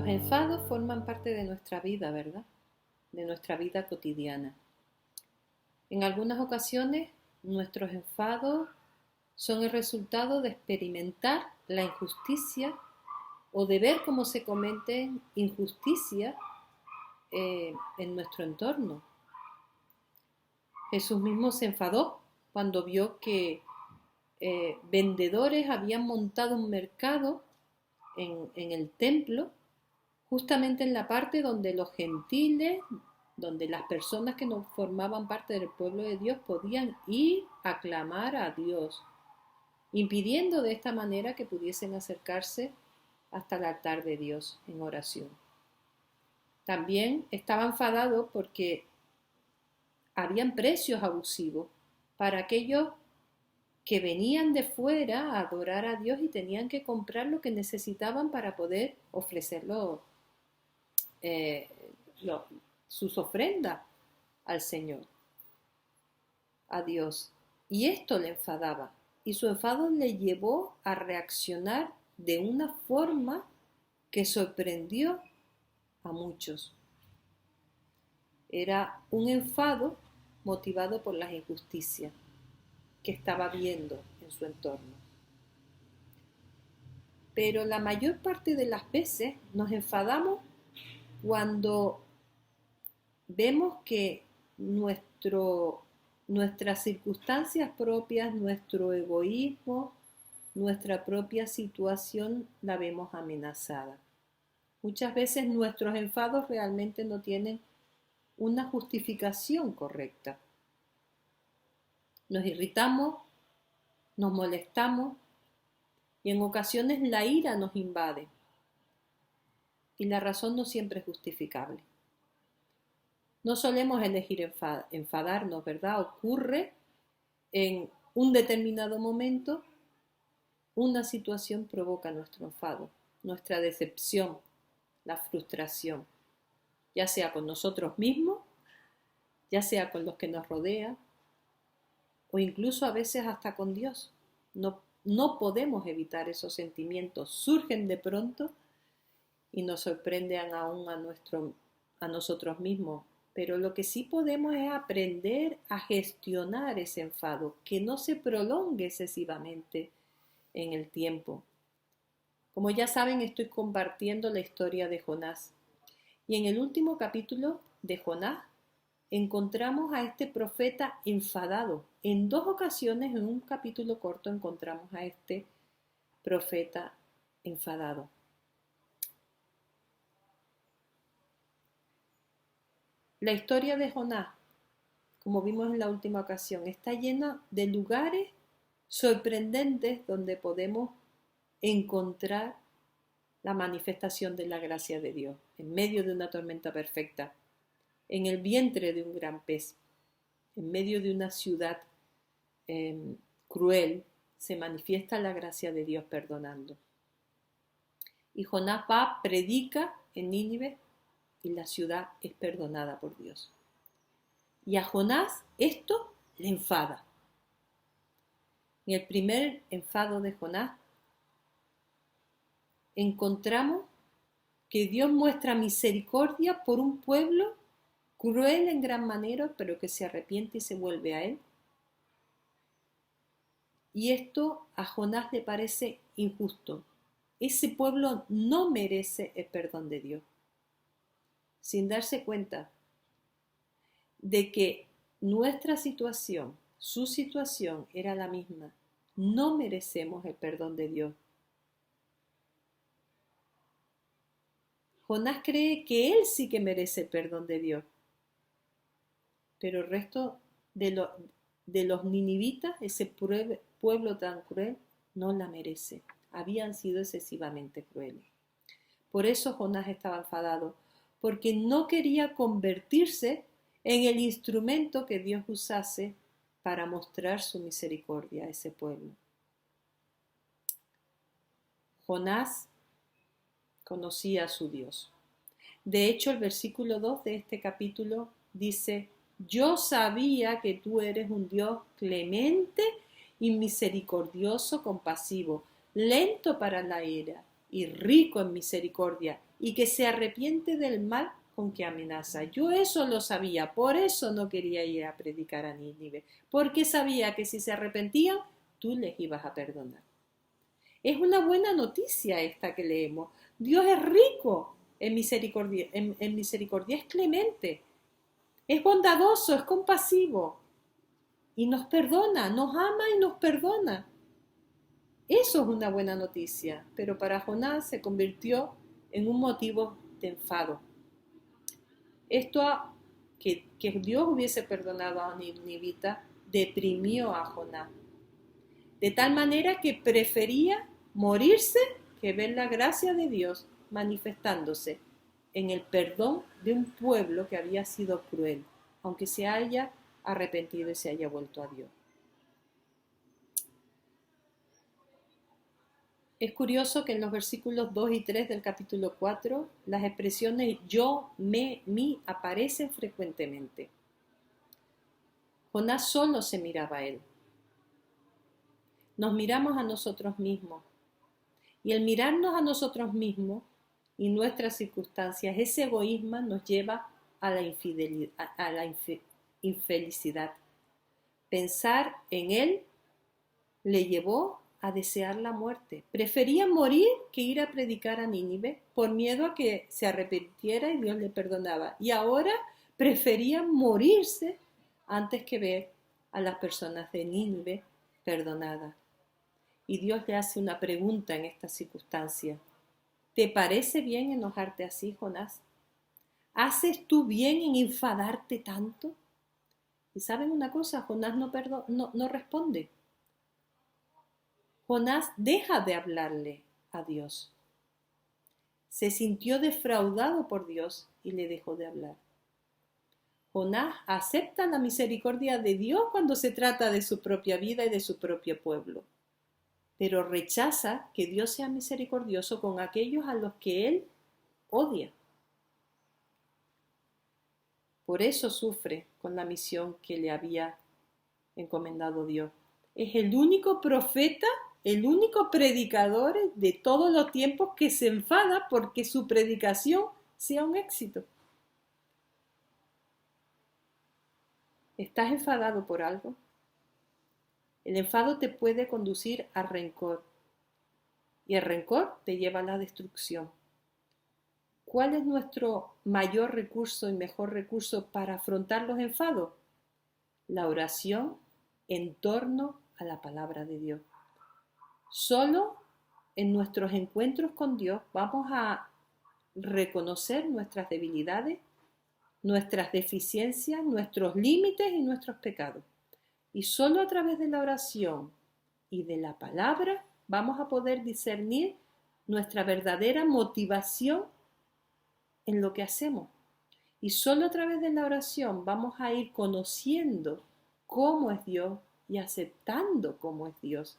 Los enfados forman parte de nuestra vida, ¿verdad? De nuestra vida cotidiana. En algunas ocasiones, nuestros enfados son el resultado de experimentar la injusticia o de ver cómo se cometen injusticias en nuestro entorno. Jesús mismo se enfadó cuando vio que vendedores habían montado un mercado en el templo, justamente en la parte donde los gentiles, donde las personas que no formaban parte del pueblo de Dios podían ir a clamar a Dios, impidiendo de esta manera que pudiesen acercarse hasta el altar de Dios en oración. También estaba enfadado porque habían precios abusivos para aquellos que venían de fuera a adorar a Dios y tenían que comprar lo que necesitaban para poder ofrecerlo, sus ofrendas al Señor, a Dios. Y esto le enfadaba. Y su enfado le llevó a reaccionar de una forma que sorprendió a muchos. Era un enfado motivado por las injusticias que estaba viendo en su entorno. Pero la mayor parte de las veces nos enfadamos cuando vemos que nuestras circunstancias propias, nuestro egoísmo, nuestra propia situación la vemos amenazada. Muchas veces nuestros enfados realmente no tienen una justificación correcta. Nos irritamos, nos molestamos y en ocasiones la ira nos invade. Y la razón no siempre es justificable. No solemos elegir enfadarnos, ¿verdad? Ocurre en un determinado momento, una situación provoca nuestro enfado, nuestra decepción, la frustración, ya sea con nosotros mismos, ya sea con los que nos rodean, o incluso a veces hasta con Dios. No podemos evitar esos sentimientos, surgen de pronto y nos sorprenden aún a nosotros mismos. Pero lo que sí podemos es aprender a gestionar ese enfado, que no se prolongue excesivamente en el tiempo. Como ya saben, estoy compartiendo la historia de Jonás. Y en el último capítulo de Jonás encontramos a este profeta enfadado. En dos ocasiones, en un capítulo corto, encontramos a este profeta enfadado. La historia de Jonás, como vimos en la última ocasión, está llena de lugares sorprendentes donde podemos encontrar la manifestación de la gracia de Dios, en medio de una tormenta perfecta, en el vientre de un gran pez, en medio de una ciudad cruel, se manifiesta la gracia de Dios perdonando. Y Jonás va, predica en Nínive y la ciudad es perdonada por Dios. Y a Jonás esto le enfada. En el primer enfado de Jonás encontramos que Dios muestra misericordia por un pueblo cruel en gran manera, pero que se arrepiente y se vuelve a él. Y esto a Jonás le parece injusto. Ese pueblo no merece el perdón de Dios, sin darse cuenta de que nuestra situación, su situación era la misma. No merecemos el perdón de Dios. Jonás cree que él sí que merece el perdón de Dios, pero el resto de los ninivitas, ese pueblo tan cruel, no la merece. Habían sido excesivamente crueles. Por eso Jonás estaba enfadado, porque no quería convertirse en el instrumento que Dios usase para mostrar su misericordia a ese pueblo. Jonás conocía a su Dios. De hecho, el versículo 2 de este capítulo dice: yo sabía que tú eres un Dios clemente y misericordioso, compasivo, lento para la ira y rico en misericordia, y que se arrepiente del mal con que amenaza. Yo eso lo sabía, por eso no quería ir a predicar a Nínive, porque sabía que si se arrepentían, tú les ibas a perdonar. Es una buena noticia esta que leemos. Dios es rico en misericordia, en misericordia, es clemente, es bondadoso, es compasivo y nos perdona, nos ama y nos perdona. Eso es una buena noticia, pero para Jonás se convirtió en un motivo de enfado. Que Dios hubiese perdonado a Ninivita deprimió a Jonás, de tal manera que prefería morirse que ver la gracia de Dios manifestándose en el perdón de un pueblo que había sido cruel, aunque se haya arrepentido y se haya vuelto a Dios. Es curioso que en los versículos 2 y 3 del capítulo 4 las expresiones yo, me, mi aparecen frecuentemente. Jonás solo se miraba a él. Nos miramos a nosotros mismos. Y el mirarnos a nosotros mismos y nuestras circunstancias, ese egoísmo nos lleva a la infelicidad. Pensar en él le llevó a desear la muerte. Prefería morir que ir a predicar a Nínive por miedo a que se arrepintiera y Dios le perdonaba. Y ahora prefería morirse antes que ver a las personas de Nínive perdonadas. Y Dios le hace una pregunta en esta circunstancia. ¿Te parece bien enojarte así, Jonás? ¿Haces tú bien en enfadarte tanto? Y ¿saben una cosa? Jonás no responde. Jonás deja de hablarle a Dios. Se sintió defraudado por Dios y le dejó de hablar. Jonás acepta la misericordia de Dios cuando se trata de su propia vida y de su propio pueblo, pero rechaza que Dios sea misericordioso con aquellos a los que él odia. Por eso sufre con la misión que le había encomendado Dios. Es el único profeta, el único predicador de todos los tiempos que se enfada porque su predicación sea un éxito. ¿Estás enfadado por algo? El enfado te puede conducir al rencor y el rencor te lleva a la destrucción. ¿Cuál es nuestro mayor recurso y mejor recurso para afrontar los enfados? La oración en torno a la palabra de Dios. Solo en nuestros encuentros con Dios vamos a reconocer nuestras debilidades, nuestras deficiencias, nuestros límites y nuestros pecados. Y solo a través de la oración y de la palabra vamos a poder discernir nuestra verdadera motivación en lo que hacemos. Y solo a través de la oración vamos a ir conociendo cómo es Dios y aceptando cómo es Dios.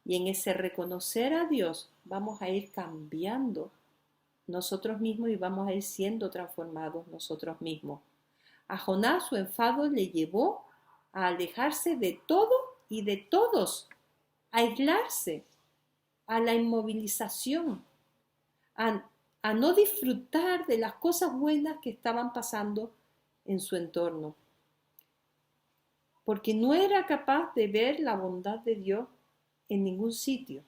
Y en ese reconocer a Dios vamos a ir cambiando nosotros mismos y vamos a ir siendo transformados nosotros mismos. A Jonás su enfado le llevó a alejarse de todo y de todos, a aislarse, a la inmovilización, a no disfrutar de las cosas buenas que estaban pasando en su entorno, porque no era capaz de ver la bondad de Dios en ningún sitio.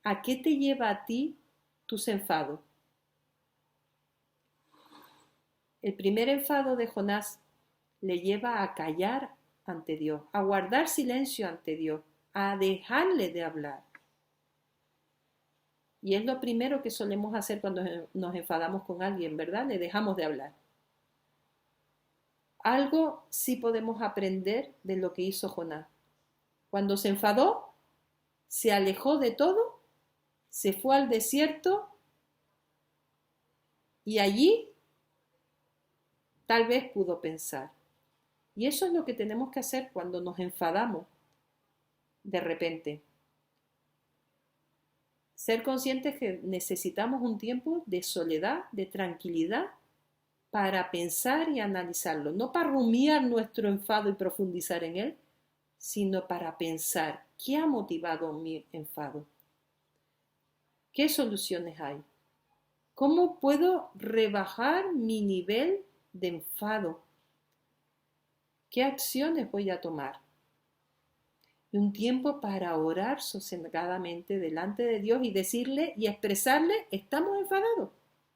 ¿A qué te lleva a ti tus enfados? El primer enfado de Jonás le lleva a callar ante Dios, a guardar silencio ante Dios, a dejarle de hablar. Y es lo primero que solemos hacer cuando nos enfadamos con alguien, ¿verdad? Le dejamos de hablar. Algo sí podemos aprender de lo que hizo Jonás. Cuando se enfadó, se alejó de todo, se fue al desierto y allí tal vez pudo pensar. Y eso es lo que tenemos que hacer cuando nos enfadamos de repente. Ser conscientes que necesitamos un tiempo de soledad, de tranquilidad, para pensar y analizarlo. No para rumiar nuestro enfado y profundizar en él, sino para pensar, ¿qué ha motivado mi enfado? ¿Qué soluciones hay? ¿Cómo puedo rebajar mi nivel de enfado? ¿Qué acciones voy a tomar? Y un tiempo para orar sosegadamente delante de Dios y decirle y expresarle, estamos enfadados,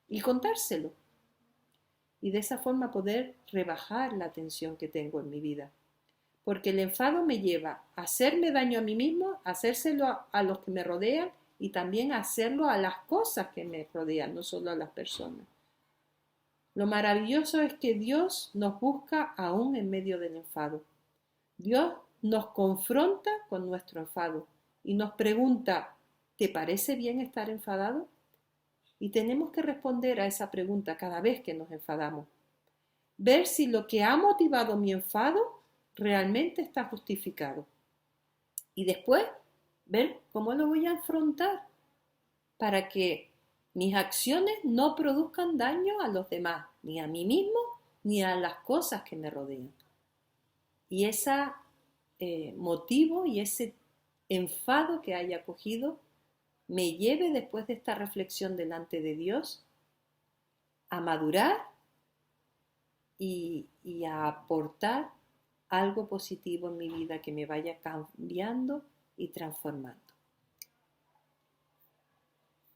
y contárselo. Y de esa forma poder rebajar la tensión que tengo en mi vida. Porque el enfado me lleva a hacerme daño a mí mismo, a hacérselo a los que me rodean y también a hacerlo a las cosas que me rodean, no solo a las personas. Lo maravilloso es que Dios nos busca aún en medio del enfado. Dios nos confronta con nuestro enfado y nos pregunta, ¿te parece bien estar enfadado? Y tenemos que responder a esa pregunta cada vez que nos enfadamos. Ver si lo que ha motivado mi enfado realmente está justificado. Y después ver cómo lo voy a afrontar para que mis acciones no produzcan daño a los demás, ni a mí mismo, ni a las cosas que me rodean. Y ese motivo y ese enfado que haya cogido me lleve después de esta reflexión delante de Dios a madurar y a aportar algo positivo en mi vida que me vaya cambiando y transformando.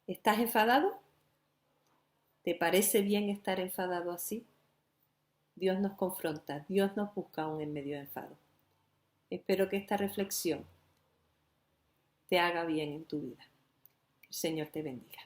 ¿Estás enfadado? ¿Te parece bien estar enfadado así? Dios nos confronta, Dios nos busca aún en medio de enfado. Espero que esta reflexión te haga bien en tu vida. Que el Señor te bendiga.